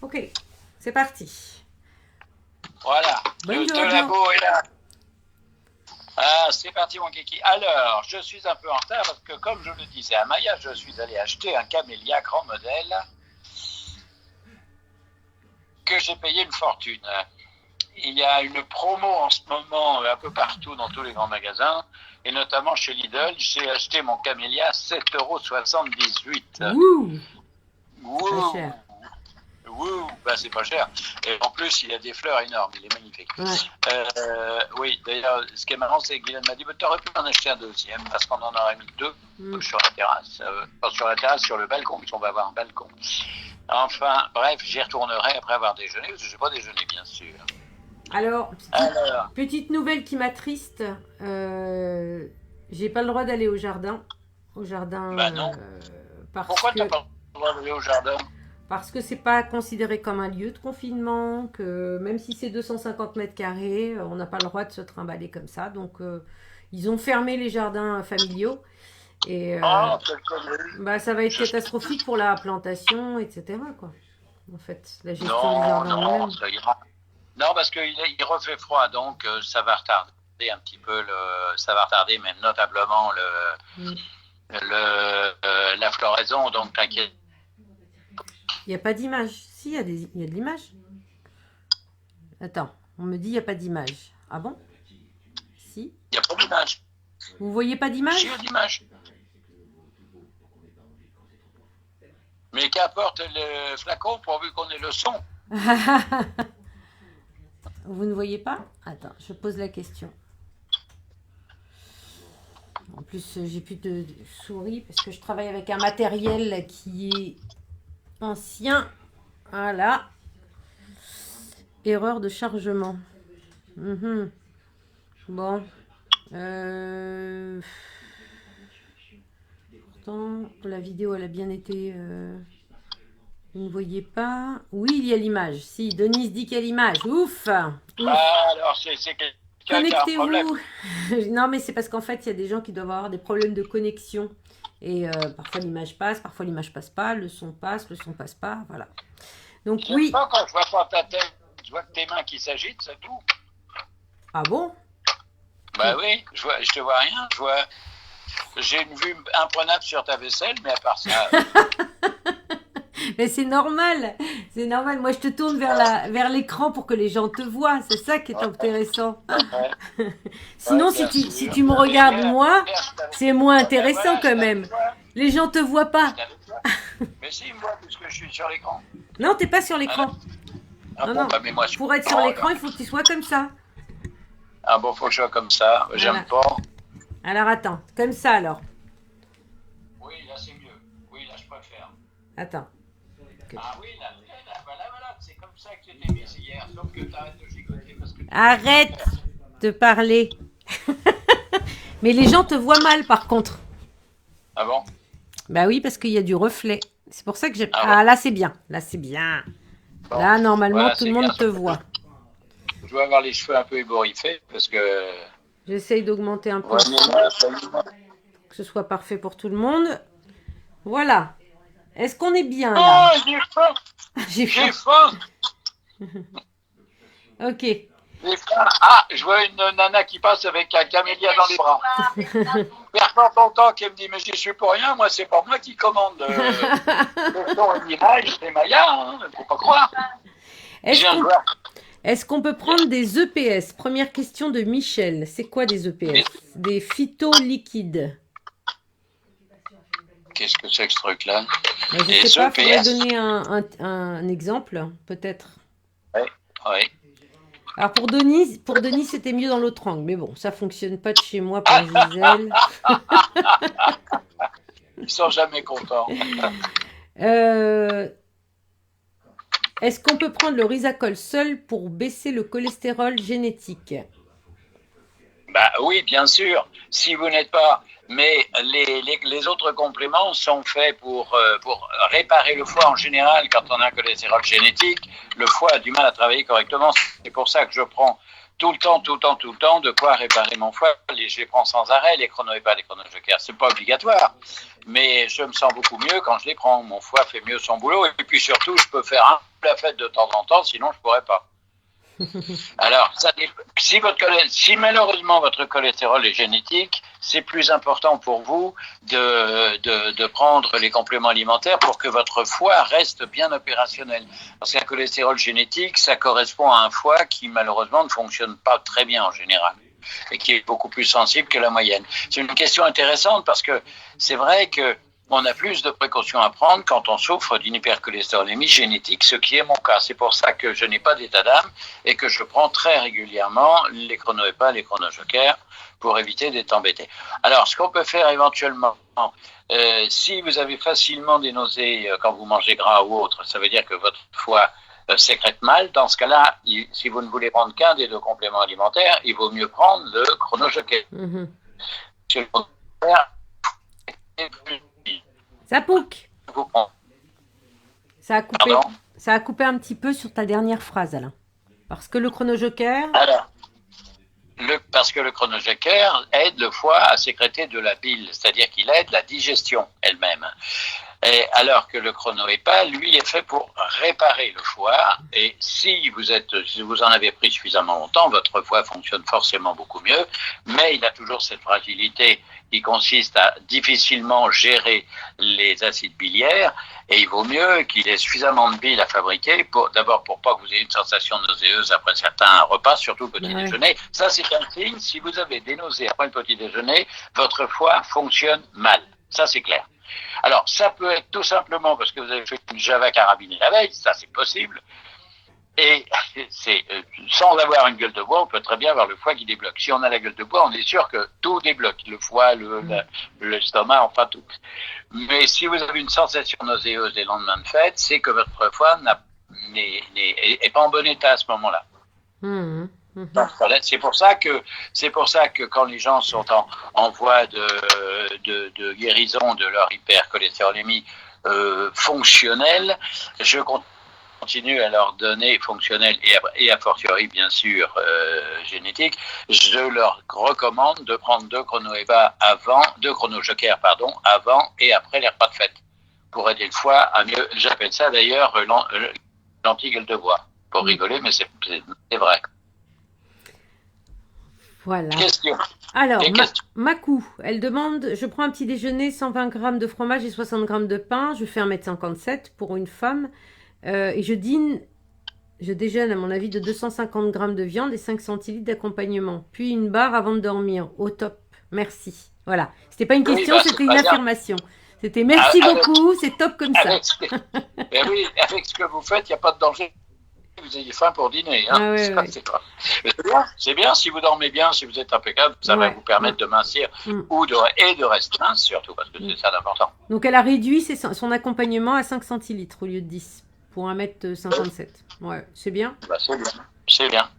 Ok, c'est parti. Voilà, le Buongiorno. labo est là. Ah, c'est parti mon kiki. Alors, je suis un peu en retard parce que comme je le disais à Maya, je suis allé acheter un camélia grand modèle que j'ai payé une fortune. Il y a une promo en ce moment un peu partout dans tous les grands magasins et notamment chez Lidl. J'ai acheté mon camélia 7,78 €. Wouh, pas Wouh! cher. Wouh, bah c'est pas cher. Et en plus, il a des fleurs énormes, il est magnifique. Ouais. Oui, d'ailleurs, ce qui est marrant, c'est que Guylaine m'a dit tu aurais pu en acheter un deuxième, parce qu'on en aurait mis deux sur la terrasse. Pas sur la terrasse, sur le balcon, puisqu'on va avoir un balcon. Enfin, bref, j'y retournerai après avoir déjeuné, parce que je n'ai pas déjeuné, bien sûr. Alors, Alors, petite nouvelle qui m'attriste. J'ai pas le droit d'aller au jardin. Au jardin bah non. parce Pourquoi tu n'as que pas le droit d'aller au jardin? parce que c'est pas considéré comme un lieu de confinement, que même si c'est 250 mètres carrés, on n'a pas le droit de se trimballer comme ça. Donc, ils ont fermé les jardins familiaux et Oh, quelle connerie. bah, ça va être Je- catastrophique pour la plantation, etc. quoi. En fait, la gestion du Non, jardin en non, elle-même. ça ira. Non, parce qu'il refait froid, donc ça va retarder un petit peu ça va retarder même notablement Mm. la floraison, donc t'inquiète. Il n'y a pas d'image. Si, il y a de l'image. Attends, on me dit il n'y a pas d'image. Ah bon? Si. Il n'y a pas d'image. Vous voyez pas Si, il y d'image? a d'image. Mais qu'apporte le flacon pourvu qu'on ait le son. Vous ne voyez pas? Attends, je pose la question. En plus, j'ai plus de souris parce que je travaille avec un matériel qui est ancien. Voilà. Erreur de chargement. Mhm. Bon. Pourtant, la vidéo, elle a bien été. Vous ne voyez pas? Oui, il y a l'image. Si, Denise dit qu'il y a l'image. Ouf! Ouf! Ah, alors c'est quelqu'un qui a un problème. Connectez-vous! Non, mais c'est parce qu'en fait, il y a des gens qui doivent avoir des problèmes de connexion. Et parfois l'image passe, parfois l'image passe pas, le son passe, le son passe pas. Voilà. Donc, J'aime oui. pas quand je vois pas ta tête. Je vois que tes mains qui s'agitent, c'est tout. Ah bon? Bah oui, je te vois rien. J'ai une vue imprenable sur ta vaisselle, mais à part ça. Mais c'est normal. C'est normal. Moi, je te tourne vers l'écran pour que les gens te voient. C'est ça qui est intéressant. Ouais, Sinon, bien si sûr. tu me regardes, moi, Regarde, je t'avais- c'est moins ben intéressant voilà, quand même. Les gens te voient pas. Mais si, moi, puisque je suis sur l'écran. Non, t'es pas sur l'écran. Ah Non, bon, non. bah mets-moi sur Pour être sur l'écran. l'écran, il faut que tu sois comme ça. Ah bon, faut que je sois comme ça. Voilà. J'aime pas. Alors, attends. Comme ça, alors. Oui, là, c'est mieux. Oui, là, je préfère. Attends. Ah oui, là, voilà. C'est comme ça que tu t'es mise hier. Sauf que t'arrêtes de gigoter parce que... Arrête de parler. Mais les gens te voient mal, par contre. Ah bon? Bah oui, parce qu'il y a du reflet. C'est pour ça que j'ai... Ah Ah, bon. là, c'est bien. Là, c'est bien. Bon. Là, normalement, Voilà, tout le c'est monde bien, te voit. Je dois avoir les cheveux un peu ébouriffés parce que... J'essaye d'augmenter un peu Voilà, que ce soit parfait pour tout le monde. Voilà. Est-ce qu'on est bien là? oh, j'ai faim. J'ai J'ai faim. faim. Ok. J'ai faim. Ah, je vois une nana qui passe avec un camélia dans les bras. Perdant ton temps qui me dit, mais j'y suis pour rien, moi, c'est pas moi qui commande le son et l'image, c'est Maya, hein, faut pas croire. Je Est-ce viens de qu'on voir. est-ce qu'on peut prendre des EPS? Première question de Michel. C'est quoi des EPS? Des phytoliquides. Qu'est-ce que c'est que ce truc-là? Ben, je Et sais pas, faudrait EPS. donner un exemple, peut-être. Oui, oui. Alors pour Denis, c'était mieux dans l'autre angle, mais bon, ça fonctionne pas de chez moi pour Gisèle. Ils sont jamais contents. Euh, Est-ce qu'on peut prendre le Risacol seul pour baisser le cholestérol génétique? Bah oui, bien sûr, si vous n'êtes pas... Mais les autres compléments sont faits pour réparer le foie en général. Quand on a un cholestérol génétique, le foie a du mal à travailler correctement. C'est pour ça que je prends tout le temps de quoi réparer mon foie. Je les prends sans arrêt, les chronohépas, les chronojoker. C'est pas obligatoire, mais je me sens beaucoup mieux quand je les prends. Mon foie fait mieux son boulot. Et puis surtout, je peux faire la faites de temps en temps, sinon je pourrais pas. Alors, si malheureusement votre cholestérol est génétique, c'est plus important pour vous de prendre les compléments alimentaires pour que votre foie reste bien opérationnel. Parce qu'un cholestérol génétique, ça correspond à un foie qui malheureusement ne fonctionne pas très bien en général et qui est beaucoup plus sensible que la moyenne. C'est une question intéressante parce que c'est vrai que on a plus de précautions à prendre quand on souffre d'une hypercholestérolémie génétique, ce qui est mon cas. C'est pour ça que je n'ai pas d'état d'âme et que je prends très régulièrement les chronoEPA, les chronojoker pour éviter d'être embêté. Alors, ce qu'on peut faire éventuellement, si vous avez facilement des nausées quand vous mangez gras ou autre, ça veut dire que votre foie sécrète mal. Dans ce cas-là, si vous ne voulez prendre qu'un des deux compléments alimentaires, il vaut mieux prendre le chronojoker. Ça pouque. Ça a coupé un petit peu sur ta dernière phrase, Alain. Parce que le chronojoker... Alors, parce que le chronojoker aide le foie à sécréter de la bile, c'est-à-dire qu'il aide la digestion elle-même. Et alors que le chronoEPA, lui, est fait pour réparer le foie. Et si vous en avez pris suffisamment longtemps, votre foie fonctionne forcément beaucoup mieux. Mais il a toujours cette fragilité qui consiste à difficilement gérer les acides biliaires. Et il vaut mieux qu'il ait suffisamment de bile à fabriquer d'abord pour pas que vous ayez une sensation nauséeuse après certains repas, surtout le petit déjeuner. Ça, c'est un signe. Si vous avez des nausées après le petit déjeuner, votre foie fonctionne mal. Ça, c'est clair. Alors, ça peut être tout simplement parce que vous avez fait une java carabinée la veille, ça c'est possible. Et c'est sans avoir une gueule de bois, on peut très bien avoir le foie qui débloque. Si on a la gueule de bois, on est sûr que tout débloque, le foie, l'estomac, enfin tout. Mais si vous avez une sensation nauséeuse les lendemains de fête, c'est que votre foie n'est pas en bon état à ce moment-là. C'est pour ça que quand les gens sont en voie de guérison de leur hypercholestérolémie fonctionnelle, je continue à leur donner fonctionnelle et a fortiori bien sûr génétique. Je leur recommande de prendre deux chronojoker avant et après les repas de fête pour aider le foie à mieux. J'appelle ça d'ailleurs l'anti-gueule de bois. Pour rigoler, mais c'est vrai. Voilà. Question. Alors, Macou, elle demande, je prends un petit déjeuner, 120 grammes de fromage et 60 grammes de pain, je fais 1m57 pour une femme, et je déjeune à mon avis de 250 grammes de viande et 5 centilitres d'accompagnement, puis une barre avant de dormir, au top, merci. Voilà, c'était pas une question, c'était une affirmation. C'était merci beaucoup, c'est top comme ça. Avec ce que vous faites, il n'y a pas de danger. Vous ayez faim pour dîner. Hein. C'est bien si vous dormez bien, si vous êtes impeccable, ça va vous permettre de mincir et de rester mince surtout, parce que c'est ça d'important. Donc elle a réduit son accompagnement à 5 centilitres au lieu de 10 pour 1m57. Ouais, c'est bien. C'est bien.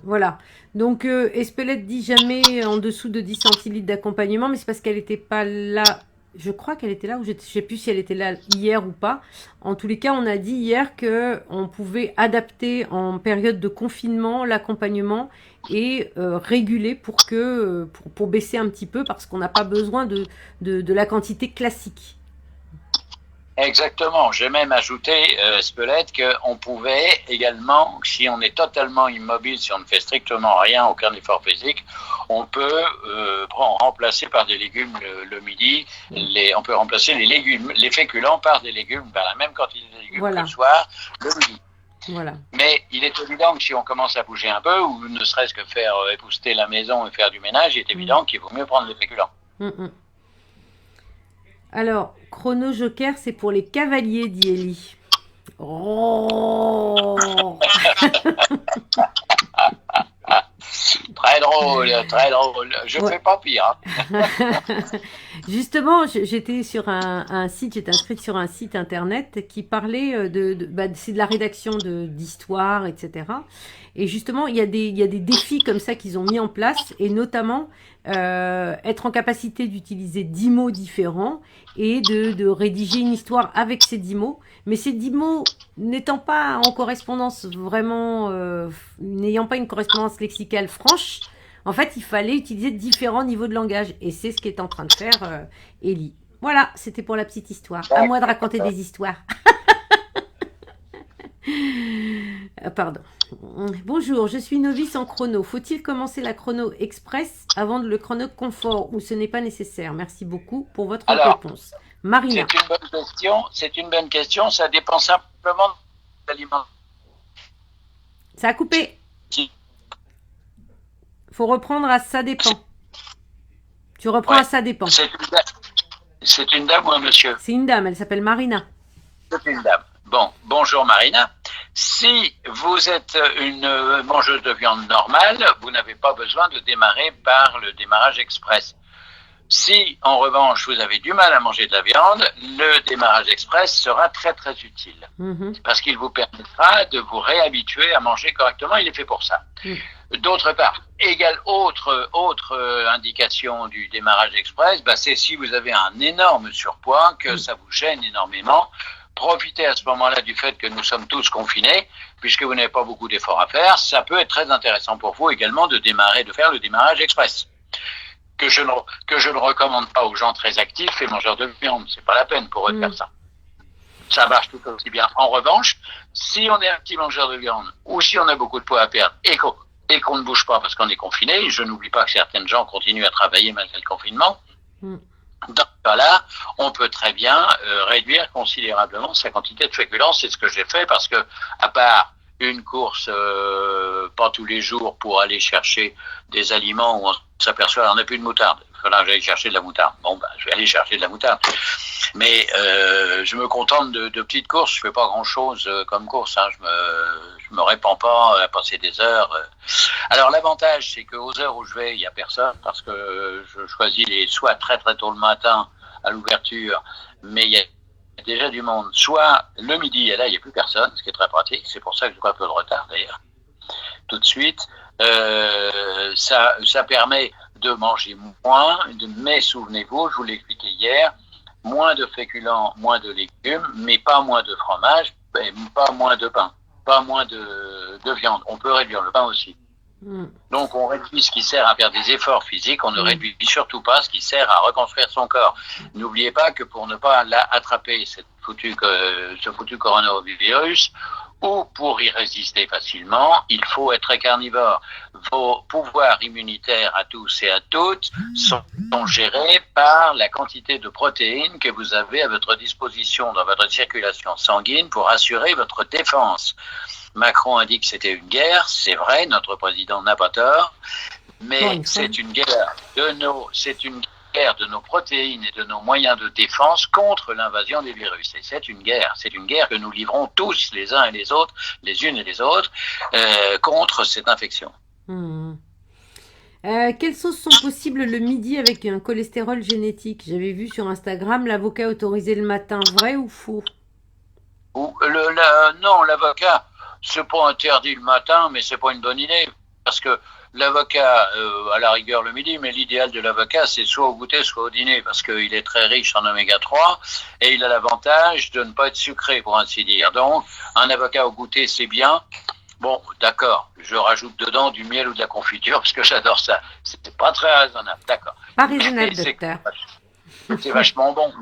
Voilà. Donc Espelette dit jamais en dessous de 10 centilitres d'accompagnement, mais c'est parce qu'elle n'était pas là. Je crois qu'elle était là, ou je ne sais plus si elle était là hier ou pas. En tous les cas, on a dit hier qu'on pouvait adapter en période de confinement l'accompagnement et réguler pour baisser un petit peu, parce qu'on n'a pas besoin de la quantité classique. Exactement. J'ai même ajouté, Spelette, qu'on pouvait également, si on est totalement immobile, si on ne fait strictement rien, aucun effort physique, on peut remplacer par des légumes le midi. On peut remplacer les féculents par des légumes, par la même quantité de légumes que le soir, le midi. Voilà. Mais il est évident que si on commence à bouger un peu, ou ne serait-ce que faire épousseter la maison et faire du ménage, il est évident qu'il vaut mieux prendre les féculents. Alors, chronojoker, c'est pour les cavaliers, dit Ellie. Oh. Très drôle, très drôle. Je ne fais pas pire. Hein. Justement, j'étais sur un site, j'étais inscrite sur un site internet qui parlait c'est de la rédaction d'histoires, etc. Et justement, il y a des défis comme ça qu'ils ont mis en place, et notamment être en capacité d'utiliser 10 mots différents et de rédiger une histoire avec ces 10 mots. Mais ces 10 mots n'étant pas en correspondance vraiment, n'ayant pas une correspondance lexicale franche, en fait, il fallait utiliser différents niveaux de langage. Et c'est ce qu'est en train de faire Ellie. Voilà, c'était pour la petite histoire. À moi de raconter des histoires. Pardon. Bonjour, je suis novice en chrono. Faut-il commencer la chrono express avant le chrono confort ou ce n'est pas nécessaire? Merci beaucoup pour votre Alors, réponse. Marina. c'est une bonne question. C'est une bonne question. Ça dépend simplement de l'alimentation. Ça a coupé. Faut reprendre à ça dépend. Tu reprends Ouais. à ça dépend. C'est une dame ou un monsieur? C'est une dame, elle s'appelle Marina. C'est une dame. Bon, bonjour Marina. Si vous êtes une mangeuse de viande normale, vous n'avez pas besoin de démarrer par le démarrage express. Si, en revanche, vous avez du mal à manger de la viande, le démarrage express sera très très utile. Parce qu'il vous permettra de vous réhabituer à manger correctement, il est fait pour ça. D'autre part, autre indication du démarrage express, c'est si vous avez un énorme surpoids, que ça vous gêne énormément. Profitez à ce moment-là du fait que nous sommes tous confinés, puisque vous n'avez pas beaucoup d'efforts à faire. Ça peut être très intéressant pour vous également de faire le démarrage express. Que je ne recommande pas aux gens très actifs et mangeurs de viande. C'est pas la peine pour eux de faire ça. Ça marche tout aussi bien. En revanche, si on est un petit mangeur de viande, ou si on a beaucoup de poids à perdre, et qu'on ne bouge pas parce qu'on est confiné, je n'oublie pas que certaines gens continuent à travailler malgré le confinement, dans ce cas-là, on peut très bien réduire considérablement sa quantité de féculents. C'est ce que j'ai fait parce que, à part une course pas tous les jours pour aller chercher des aliments où on s'aperçoit qu'on n'a plus de moutarde. Il faudra que j'aille chercher de la moutarde. Bon, je vais aller chercher de la moutarde. Mais je me contente de petites courses. Je fais pas grand-chose comme course. Je me répands pas à passer des heures. Alors l'avantage, c'est qu'aux heures où je vais, il y a personne parce que je choisis soit très très tôt le matin à l'ouverture, mais il y a déjà du monde. Soit le midi, et là il n'y a plus personne, ce qui est très pratique. C'est pour ça que je prends un peu de retard d'ailleurs. Tout de suite, ça permet de manger moins, mais souvenez-vous, je vous l'ai expliqué hier, moins de féculents, moins de légumes, mais pas moins de fromage, pas moins de pain, pas moins de viande. On peut réduire le pain aussi. Donc on réduit ce qui sert à faire des efforts physiques, on ne réduit surtout pas ce qui sert à reconstruire son corps. N'oubliez pas que pour ne pas attraper ce foutu coronavirus, ou pour y résister facilement, il faut être carnivore. Vos pouvoirs immunitaires à tous et à toutes sont gérés par la quantité de protéines que vous avez à votre disposition dans votre circulation sanguine pour assurer votre défense. Macron a dit que c'était une guerre, c'est vrai, notre président n'a pas tort, mais c'est une guerre de nos protéines et de nos moyens de défense contre l'invasion des virus. Et c'est une guerre que nous livrons tous, les uns et les autres, les unes et les autres, contre cette infection. Quelles sauces sont possibles le midi avec un cholestérol génétique? J'avais vu sur Instagram l'avocat autorisé le matin, vrai ou faux? Non, l'avocat, c'est pas interdit le matin, mais c'est pas une bonne idée, parce que l'avocat, à la rigueur le midi, mais l'idéal de l'avocat, c'est soit au goûter, soit au dîner, parce qu'il est très riche en oméga 3, et il a l'avantage de ne pas être sucré, pour ainsi dire. Donc, un avocat au goûter, c'est bien. Bon, d'accord, je rajoute dedans du miel ou de la confiture, parce que j'adore ça. C'est pas très raisonnable, d'accord. Pas raisonnable, docteur. C'est vachement bon.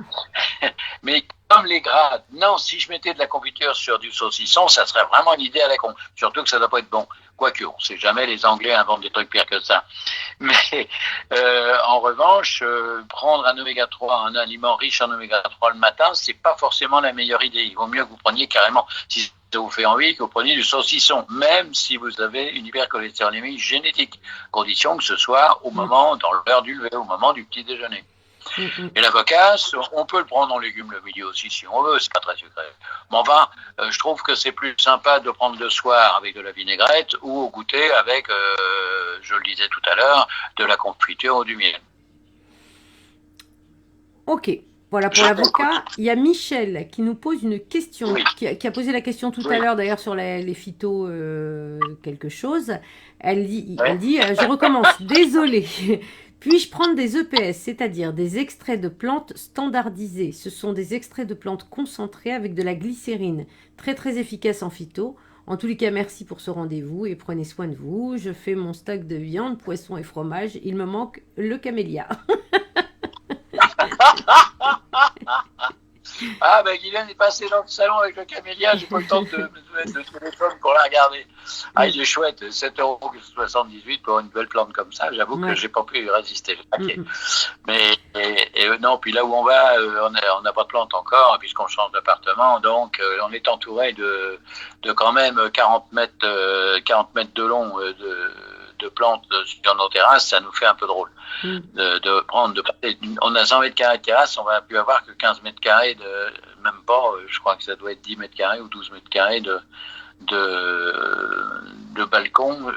Mais comme les gras, non, si je mettais de la confiture sur du saucisson, ça serait vraiment une idée à la con. Surtout que ça ne doit pas être bon. Quoique, on ne sait jamais, les Anglais inventent des trucs pires que ça. Mais en revanche, prendre un oméga 3, un aliment riche en oméga 3 le matin, c'est pas forcément la meilleure idée. Il vaut mieux que vous preniez carrément, si ça vous fait envie, que vous preniez du saucisson, même si vous avez une hypercholestérolémie génétique. Condition que ce soit au moment, dans l'heure du lever, au moment du petit déjeuner. Et l'avocat, on peut le prendre en légumes le midi aussi si on veut, c'est pas très sucré. Mais enfin, je trouve que c'est plus sympa de prendre le soir avec de la vinaigrette ou au goûter avec, je le disais tout à l'heure, de la confiture ou du miel. Ok, voilà pour l'avocat. Il y a Michel qui nous pose une question, qui a posé la question tout à l'heure d'ailleurs sur les phytos quelque chose. Elle dit, je recommence, désolée. Puis-je prendre des EPS, c'est-à-dire des extraits de plantes standardisés? Ce sont des extraits de plantes concentrés avec de la glycérine, très très efficace en phyto. En tous les cas, merci pour ce rendez-vous et prenez soin de vous. Je fais mon stock de viande, poisson et fromage. Il me manque le camélia. Ah, ben Guylaine est passé dans le salon avec le camélia, j'ai pas le temps de mettre le téléphone pour la regarder. Ah, il est chouette, 7,78 € pour une belle plante comme ça, j'avoue que j'ai pas pu y résister. Okay. Mais non, puis là où on va, on n'a pas de plante encore, puisqu'on change d'appartement, donc on est entouré de quand même 40 mètres de long de plantes sur nos terrasses, ça nous fait un peu drôle. On a 100 mètres carrés de terrasse, on va plus avoir que 15 mètres carrés même pas, je crois que ça doit être 10 mètres carrés ou 12 mètres carrés de balcon.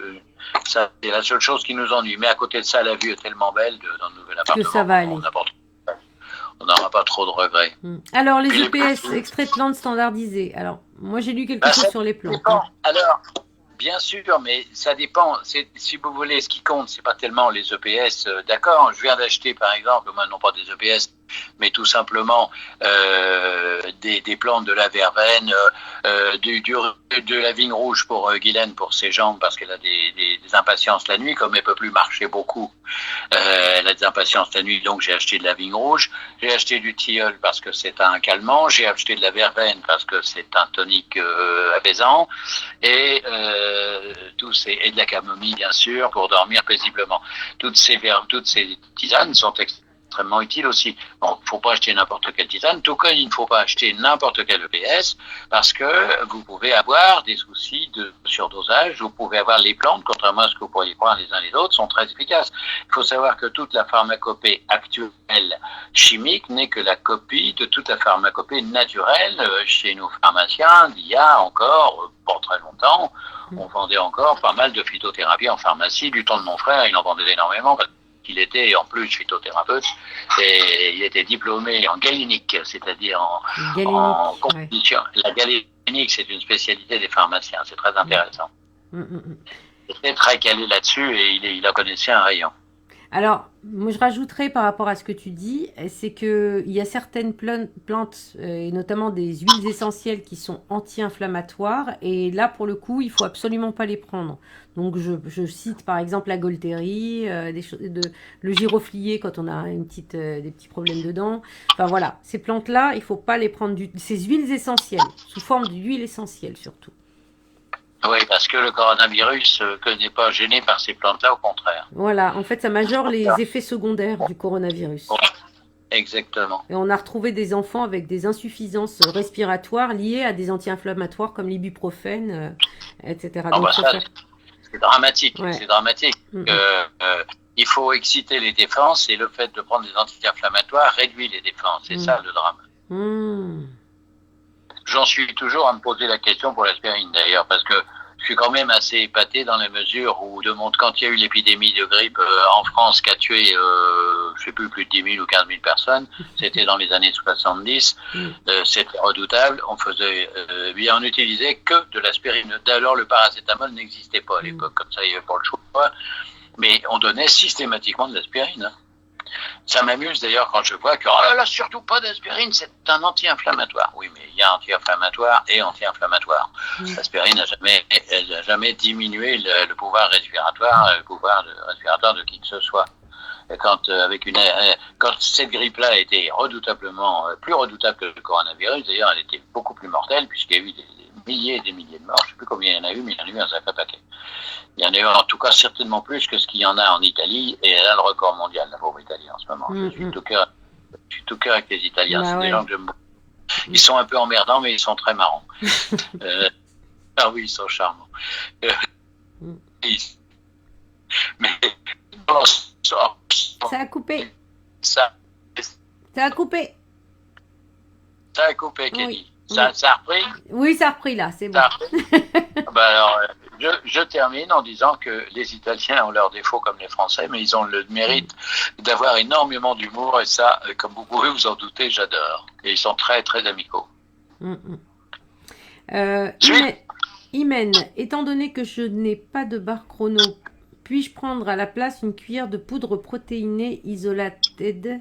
Ça, c'est la seule chose qui nous ennuie. Mais à côté de ça, la vue est tellement belle dans le nouvel appartement. Que ça va aller. On n'aura pas trop de regrets. Alors, les EPS, extraits de plantes standardisés. Alors, moi, j'ai lu quelque chose sur les plantes. Alors, bien sûr, mais ça dépend. Si vous voulez, ce qui compte, c'est pas tellement les EPS. D'accord, je viens d'acheter, par exemple, moi, non pas des EPS, mais tout simplement des plantes de la verveine, de la vigne rouge pour Guylaine, pour ses jambes, parce qu'elle a des impatiences la nuit, comme elle peut plus marcher beaucoup. Elle a des impatiences la nuit, donc j'ai acheté de la vigne rouge. J'ai acheté du tilleul parce que c'est un calmant. J'ai acheté de la verveine parce que c'est un tonique apaisant. Et et de la camomille, bien sûr, pour dormir paisiblement. Toutes ces tisanes sont extrêmement utiles aussi. Bon, faut pas acheter n'importe quelle tisane, tout comme il ne faut pas acheter n'importe quel EPS, parce que vous pouvez avoir des soucis de surdosage, vous pouvez avoir les plantes, contrairement à ce que vous pourriez croire les uns les autres, sont très efficaces. Il faut savoir que toute la pharmacopée actuelle chimique n'est que la copie de toute la pharmacopée naturelle chez nos pharmaciens d'il y a encore pas très longtemps. On vendait encore pas mal de phytothérapie en pharmacie. Du temps de mon frère, il en vendait énormément parce qu'il était en plus phytothérapeute et il était diplômé en galénique, c'est-à-dire en compétition. Ouais. La galénique, c'est une spécialité des pharmaciens, c'est très intéressant. Il était très calé là-dessus et il en connaissait un rayon. Alors, moi je rajouterais par rapport à ce que tu dis, c'est qu'il y a certaines plantes, et notamment des huiles essentielles qui sont anti-inflammatoires, et là pour le coup, il faut absolument pas les prendre. Donc je cite par exemple la Gaultérie, le giroflier quand on a des petits problèmes dedans. Enfin voilà, ces plantes-là, il faut pas les prendre ces huiles essentielles, sous forme d'huile essentielle surtout. Oui, parce que le coronavirus n'est pas gêné par ces plantes-là, au contraire. Voilà, en fait, ça majeure les effets secondaires du coronavirus. Ouais, exactement. Et on a retrouvé des enfants avec des insuffisances respiratoires liées à des anti-inflammatoires comme l'ibuprofène, etc. Donc, c'est dramatique, ouais. C'est dramatique. Il faut exciter les défenses et le fait de prendre des anti-inflammatoires réduit les défenses. C'est ça le drame. J'en suis toujours à me poser la question pour l'aspirine d'ailleurs, parce que je suis quand même assez épaté dans la mesure où, quand il y a eu l'épidémie de grippe en France qui a tué, je sais plus de 10 000 ou 15 000 personnes, c'était dans les années 70, c'était redoutable, on utilisait que de l'aspirine. D'ailleurs, le paracétamol n'existait pas à l'époque, comme ça il n'y avait pas le choix, mais on donnait systématiquement de l'aspirine. Ça m'amuse d'ailleurs quand je vois que surtout pas d'aspirine, c'est un anti-inflammatoire. Oui, mais il y a anti-inflammatoire et anti-inflammatoire. L'aspirine n'a jamais diminué le pouvoir respiratoire, de qui que ce soit. Et quand cette grippe-là a été redoutablement plus redoutable que le coronavirus, d'ailleurs, elle était beaucoup plus mortelle puisqu'il y a eu des milliers et des milliers de morts. Je ne sais plus combien il y en a eu, mais il y en a eu un sacré paquet. Il y en a eu en tout cas certainement plus que ce qu'il y en a en Italie, et elle a le record mondial, la pauvre Italie en ce moment. Je suis tout cœur avec les Italiens, c'est des gens que j'aime beaucoup. Ils sont un peu emmerdants, mais ils sont très marrants. Ah oui, ils sont charmants. Mais ça a coupé. Ça a coupé. Ça a coupé, Kelly. Oui. Ça a repris? Oui, ça a repris là, c'est bon. Alors, je termine en disant que les Italiens ont leurs défauts comme les Français, mais ils ont le mérite d'avoir énormément d'humour, et ça, comme vous pouvez vous en douter, j'adore. Et ils sont très, très amicaux. Imen, étant donné que je n'ai pas de barre chrono, puis-je prendre à la place une cuillère de poudre protéinée isolated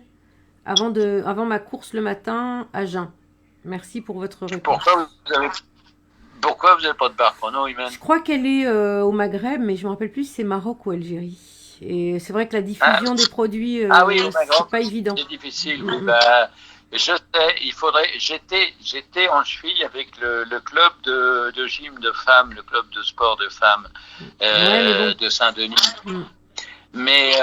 avant ma course le matin à jeun? Merci pour votre réponse. Pourquoi vous n'avez pas de barre chrono, Imen? Je crois qu'elle est au Maghreb, mais je ne me rappelle plus si c'est Maroc ou Algérie. Et c'est vrai que la diffusion des produits, oui, au Maghreb, c'est pas évident. C'est difficile. Je sais, j'étais en cheville avec le club de gym de femmes, le club de sport de femmes Ouais, mais bon. de Saint-Denis. Mm. Mais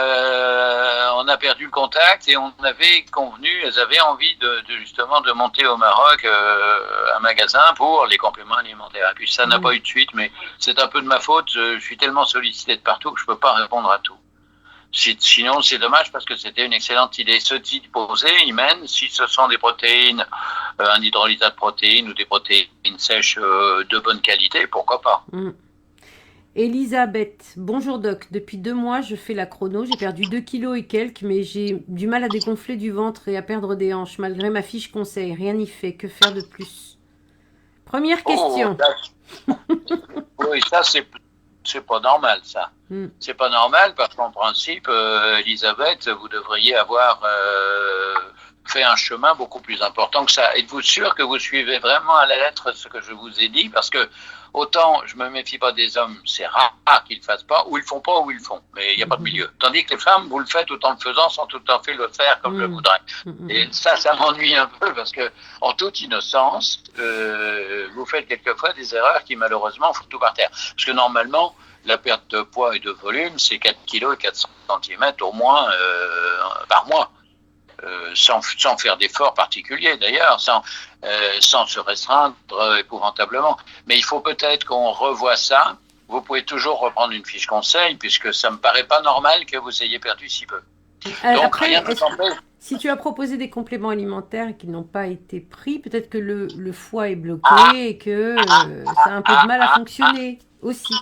on a perdu le contact et on avait convenu, elles avaient envie justement de monter au Maroc un magasin pour les compléments alimentaires. Et puis ça n'a pas eu de suite, mais c'est un peu de ma faute. Je suis tellement sollicité de partout que je peux pas répondre à tout. Sinon, c'est dommage parce que c'était une excellente idée. Ce type posé, il mène, si ce sont des protéines, un hydrolysat de protéines ou des protéines sèches de bonne qualité, pourquoi pas. Elisabeth, bonjour doc. Depuis 2 mois, je fais la chrono. J'ai perdu 2 kilos et quelques, mais j'ai du mal à dégonfler du ventre et à perdre des hanches, malgré ma fiche conseil. Rien n'y fait. Que faire de plus? Première question. Oui, ça, c'est pas normal, ça. C'est pas normal parce qu'en principe, Elisabeth, vous devriez avoir fait un chemin beaucoup plus important que ça. Êtes-vous sûr que vous suivez vraiment à la lettre ce que je vous ai dit? Parce que autant je me méfie pas des hommes, c'est rare qu'ils le fassent pas, ou ils le font pas, ou ils le font. Mais il n'y a pas de milieu. Tandis que les femmes, vous le faites tout en le faisant sans tout à fait le faire comme je voudrais. Et ça m'ennuie un peu parce que, en toute innocence, vous faites quelquefois des erreurs qui malheureusement foutent tout par terre. Parce que normalement, la perte de poids et de volume, c'est 4 kg et 400 cm au moins par mois. Sans faire d'efforts particuliers d'ailleurs, sans se restreindre épouvantablement. Mais il faut peut-être qu'on revoie ça. Vous pouvez toujours reprendre une fiche conseil, puisque ça me paraît pas normal que vous ayez perdu si peu. Donc, Après, rien ne s'empêche. si tu as proposé des compléments alimentaires et qu'ils n'ont pas été pris, peut-être que le foie est bloqué et que ça a un peu de mal à fonctionner aussi.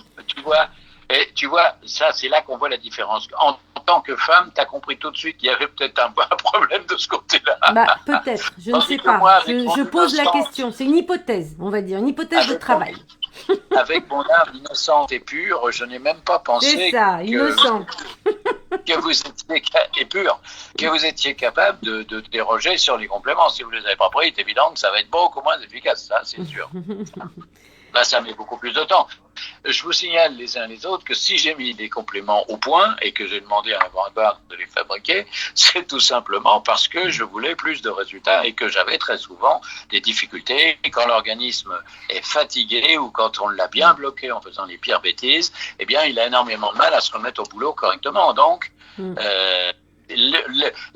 Tu vois, ça, c'est là qu'on voit la différence. En tant que femme, tu as compris tout de suite qu'il y avait peut-être un problème de ce côté-là. Bah, peut-être, je ne sais pas. Je pose la question. C'est une hypothèse, on va dire, une hypèse de travail. Avec mon âme innocente et pure, je n'ai même pas pensé que vous étiez que vous étiez capable de déroger sur les compléments. Si vous ne les avez pas pris, c'est évident que ça va être beaucoup moins efficace, ça, c'est sûr. Là, ça met beaucoup plus de temps. Je vous signale les uns les autres que si j'ai mis des compléments au point et que j'ai demandé à un laboratoire de les fabriquer, c'est tout simplement parce que je voulais plus de résultats et que j'avais très souvent des difficultés. Et quand l'organisme est fatigué ou quand on l'a bien bloqué en faisant les pires bêtises, eh bien, il a énormément de mal à se remettre au boulot correctement. Donc,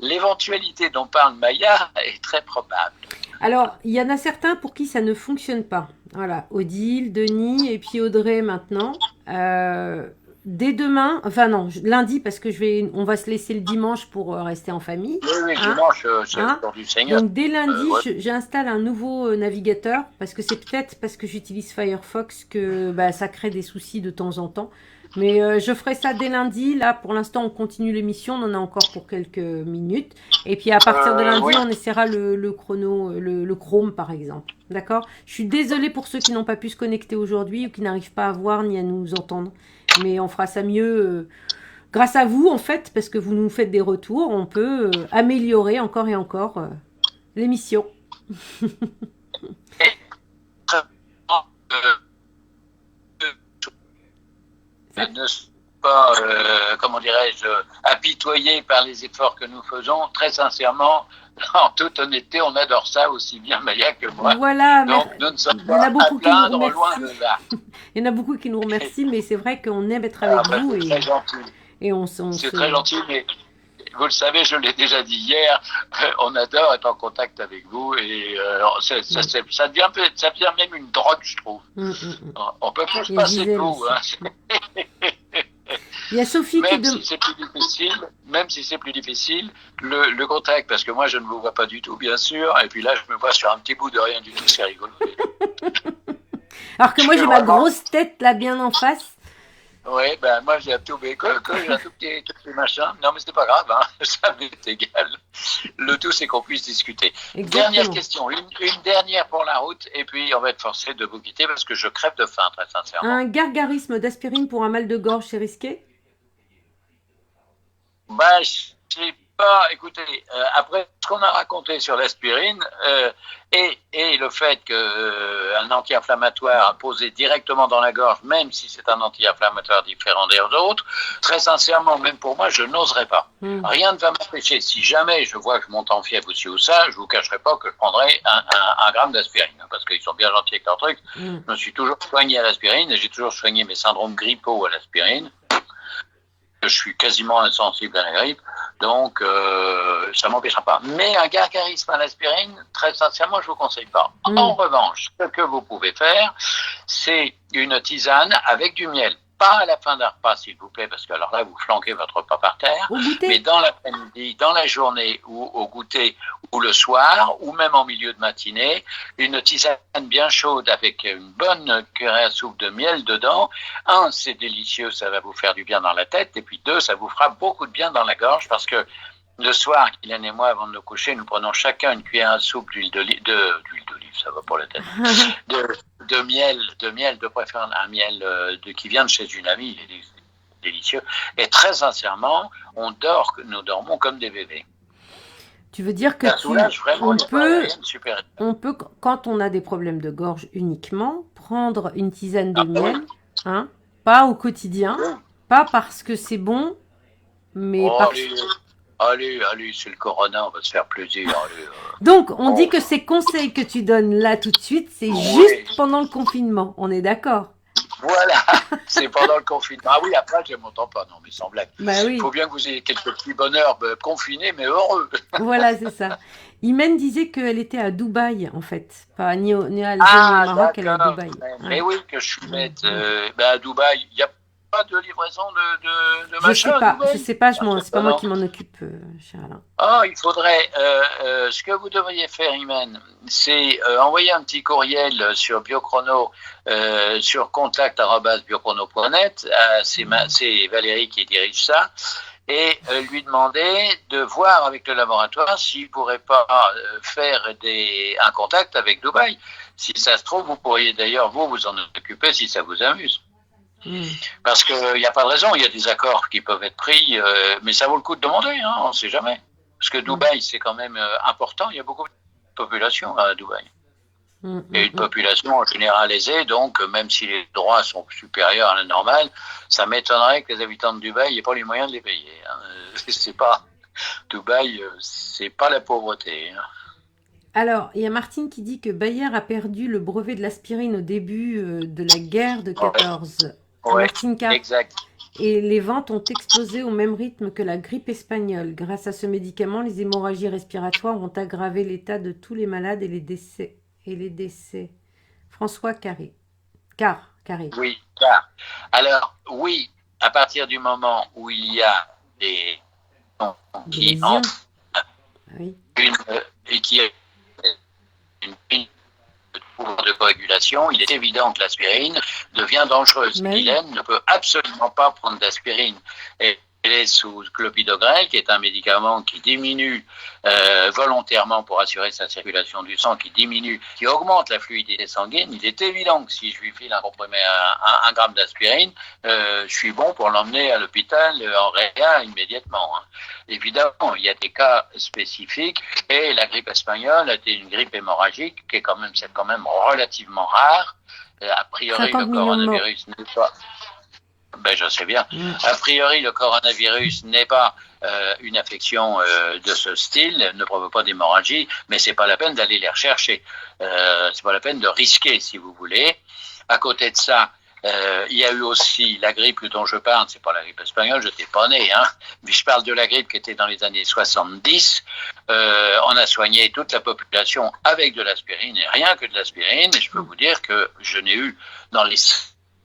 l'éventualité dont parle Maya est très probable. Alors, il y en a certains pour qui ça ne fonctionne pas. Voilà, Odile, Denis et puis Audrey maintenant. Dès demain, enfin non, lundi parce que on va se laisser le dimanche pour rester en famille. Oui, dimanche, c'est le jour du Seigneur. Donc dès lundi, j'installe un nouveau navigateur parce que c'est peut-être parce que j'utilise Firefox que ça crée des soucis de temps en temps. Mais je ferai ça dès lundi. Là, pour l'instant, on continue l'émission. On en a encore pour quelques minutes. Et puis, à partir de lundi, on essaiera le chrono, le Chrome, par exemple. D'accord? Je suis désolée pour ceux qui n'ont pas pu se connecter aujourd'hui ou qui n'arrivent pas à voir ni à nous entendre. Mais on fera ça mieux grâce à vous, en fait, parce que vous nous faites des retours. On peut améliorer encore et encore l'émission. Ne pas, comment dirais-je, apitoyé par les efforts que nous faisons. Très sincèrement, en toute honnêteté, on adore ça aussi bien Maya que moi. Voilà, donc nous ne sommes pas à plaindre loin de là. Il y en a beaucoup qui nous remercient, mais c'est vrai qu'on aime être avec vous. C'est très gentil. C'est très gentil, mais vous le savez, je l'ai déjà dit hier, on adore être en contact avec vous et ça devient même une drogue, je trouve. On peut plus se passer de vous. Il y a Sophie même si c'est plus difficile, le contact, parce que moi je ne vous vois pas du tout, bien sûr, et puis là je me vois sur un petit bout de rien du tout, c'est rigolo. Alors que moi j'ai ma grosse tête là bien en face. Oui, moi j'ai un tout bécole, j'ai un tout petit machin. Non, mais c'est pas grave, hein. Ça m'est égal. Le tout, c'est qu'on puisse discuter. Exactement. Dernière question, une dernière pour la route, et puis on va être forcé de vous quitter parce que je crève de faim, très sincèrement. Un gargarisme d'aspirine pour un mal de gorge, c'est risqué? Écoutez, après ce qu'on a raconté sur l'aspirine et le fait qu'un anti-inflammatoire posé directement dans la gorge, même si c'est un anti-inflammatoire différent des autres, très sincèrement, même pour moi, je n'oserais pas. Rien ne va m'empêcher. Si jamais je vois que je monte en fièvre aussi ou ça, je vous cacherai pas que je prendrai un gramme d'aspirine, parce qu'ils sont bien gentils avec leur truc. Je me suis toujours soigné à l'aspirine et j'ai toujours soigné mes syndromes grippaux à l'aspirine. Je suis quasiment insensible à la grippe, donc ça m'empêchera pas. Mais un gargarisme à l'aspirine, très sincèrement, je vous conseille pas. En revanche, ce que vous pouvez faire, c'est une tisane avec du miel. Pas à la fin d'un repas, s'il vous plaît, parce que alors là, vous flanquez votre repas par terre. Mais dans l'après-midi, dans la journée, ou au goûter, ou le soir, ou même en milieu de matinée, une tisane bien chaude avec une bonne cuillerée à soupe de miel dedans. Un, c'est délicieux, ça va vous faire du bien dans la tête. Et puis deux, ça vous fera beaucoup de bien dans la gorge, parce que le soir, Kylian et moi, avant de nous coucher, nous prenons chacun une cuillère à soupe d'huile d'olive, ça va pour la tête, de miel, de préférence un miel qui vient de chez une amie, il est délicieux. Et très sincèrement, nous dormons comme des bébés. Tu veux dire que on peut, quand on a des problèmes de gorge uniquement, prendre une tisane de miel, hein, pas au quotidien, pas parce que c'est bon, mais Allez, c'est le corona, on va se faire plaisir. Donc, on dit que ces conseils que tu donnes là tout de suite, c'est juste pendant le confinement, on est d'accord? Voilà, c'est pendant le confinement. Ah oui, après, je ne m'entends pas, non, mais sans blague. Bah oui. Il faut bien que vous ayez quelques petits bonheurs confinés, mais heureux. Voilà, c'est ça. Imen disait qu'elle était à Dubaï, en fait. Pas ni à Alger, ni au Maroc, elle est à Dubaï. Mais oui, que je suis bête. À Dubaï, il n'y a pas de livraison de machin à Dubaï. Je sais pas, c'est pas moi qui m'en occupe, cher Alain. Il faudrait, ce que vous devriez faire, Imen, c'est envoyer un petit courriel sur Biochrono, sur contact@biochrono.net, c'est Valérie qui dirige ça, et lui demander de voir avec le laboratoire s'il ne pourrait pas faire un contact avec Dubaï. Si ça se trouve, vous pourriez d'ailleurs vous en occuper si ça vous amuse. Parce qu'il n'y a pas de raison, il y a des accords qui peuvent être pris, mais ça vaut le coup de demander, hein, on ne sait jamais. Parce que Dubaï, c'est quand même important, il y a beaucoup de population à Dubaï. Et une population en général aisée, donc même si les droits sont supérieurs à la normale, ça m'étonnerait que les habitants de Dubaï n'aient pas les moyens de les payer. Dubaï, c'est pas la pauvreté. Hein. Alors, il y a Martine qui dit que Bayer a perdu le brevet de l'aspirine au début de la guerre de 14. Martine K. Exact. Et les ventes ont explosé au même rythme que la grippe espagnole. Grâce à ce médicament, les hémorragies respiratoires ont aggravé l'état de tous les malades et les décès. François Carré. Oui, car. Alors, oui, à partir du moment où il y a des qui entrent et qui une de coagulation, il est évident que l'aspirine devient dangereuse. Guylaine ne peut absolument pas prendre d'aspirine. Elle est sous clopidogrel, qui est un médicament qui diminue volontairement pour assurer sa circulation du sang, qui augmente la fluidité sanguine. Il est évident que si je lui file un comprimé, un gramme d'aspirine, je suis bon pour l'emmener à l'hôpital en réa immédiatement. Hein. Évidemment, il y a des cas spécifiques et la grippe espagnole a été une grippe hémorragique qui est quand même relativement rare. A priori, le coronavirus n'est pas... je sais bien. A priori, le coronavirus n'est pas une affection de ce style, ne provoque pas d'hémorragie, mais c'est pas la peine d'aller les rechercher. C'est pas la peine de risquer, si vous voulez. À côté de ça, il y a eu aussi la grippe dont je parle, c'est pas la grippe espagnole, je n'étais pas né, hein, mais je parle de la grippe qui était dans les années 70. On a soigné toute la population avec de l'aspirine et rien que de l'aspirine, et je peux vous dire que je n'ai eu dans les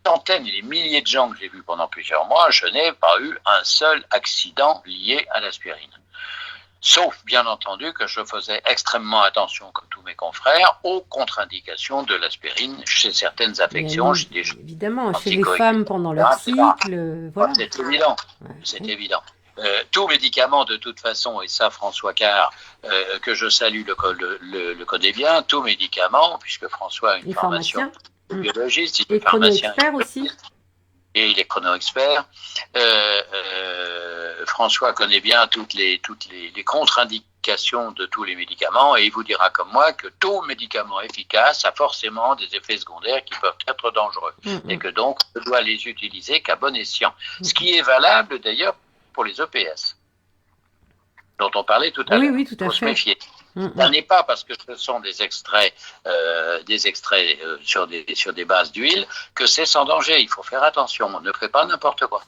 centaines et les milliers de gens que j'ai vus pendant plusieurs mois, je n'ai pas eu un seul accident lié à l'aspirine. Sauf, bien entendu, que je faisais extrêmement attention, comme tous mes confrères, aux contre-indications de l'aspirine chez certaines affections. Évidemment, chez les femmes pendant leur cycle. Voilà. C'est évident. C'est évident. Tout médicament, de toute façon, et ça, François Carr, que je salue, le connaît bien, tout médicament, puisque François a une formation biologiste, il est pharmacien. Chrono-expert aussi. Et il est chrono-expert. François connaît bien toutes les contre-indications de tous les médicaments et il vous dira comme moi que tout médicament efficace a forcément des effets secondaires qui peuvent être dangereux et que donc on ne doit les utiliser qu'à bon escient. Ce qui est valable d'ailleurs pour les EPS dont on parlait tout à l'heure. Oui, tout à fait. Faut se méfier. Ça n'est pas parce que ce sont des extraits sur des bases d'huile que c'est sans danger. Il faut faire attention. On ne fait pas n'importe quoi.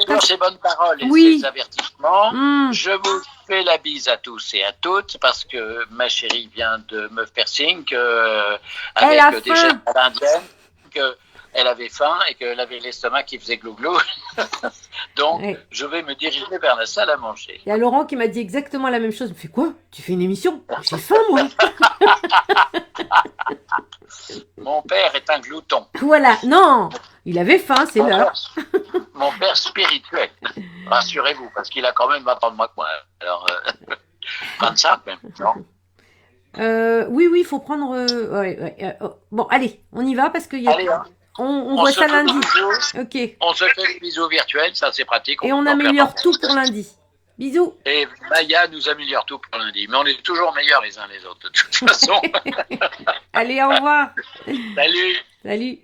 Sur ces bonnes paroles et ces avertissements, je vous fais la bise à tous et à toutes parce que ma chérie vient de me faire signe avec des gestes à l'indienne qu'elle avait faim et qu'elle avait l'estomac qui faisait glou-glou. Donc, je vais me diriger vers la salle à manger. Il y a Laurent qui m'a dit exactement la même chose. Il me fait quoi? Tu fais une émission? J'ai faim, moi. Mon père est un glouton. Voilà. Non, il avait faim, c'est l'heure. Mon père spirituel. Rassurez-vous, parce qu'il a quand même 20 ans de moins que moi. Alors, 25 même, non? Oui, il faut prendre... Bon, allez, on y va parce qu'il y a... Allez, hein. On voit ça lundi. Ok. On se fait des bisous virtuels, ça c'est pratique. Et on améliore tout pour lundi. Bisous. Et Maya nous améliore tout pour lundi. Mais on est toujours meilleurs les uns les autres, de toute façon. Allez, au revoir. Salut. Salut.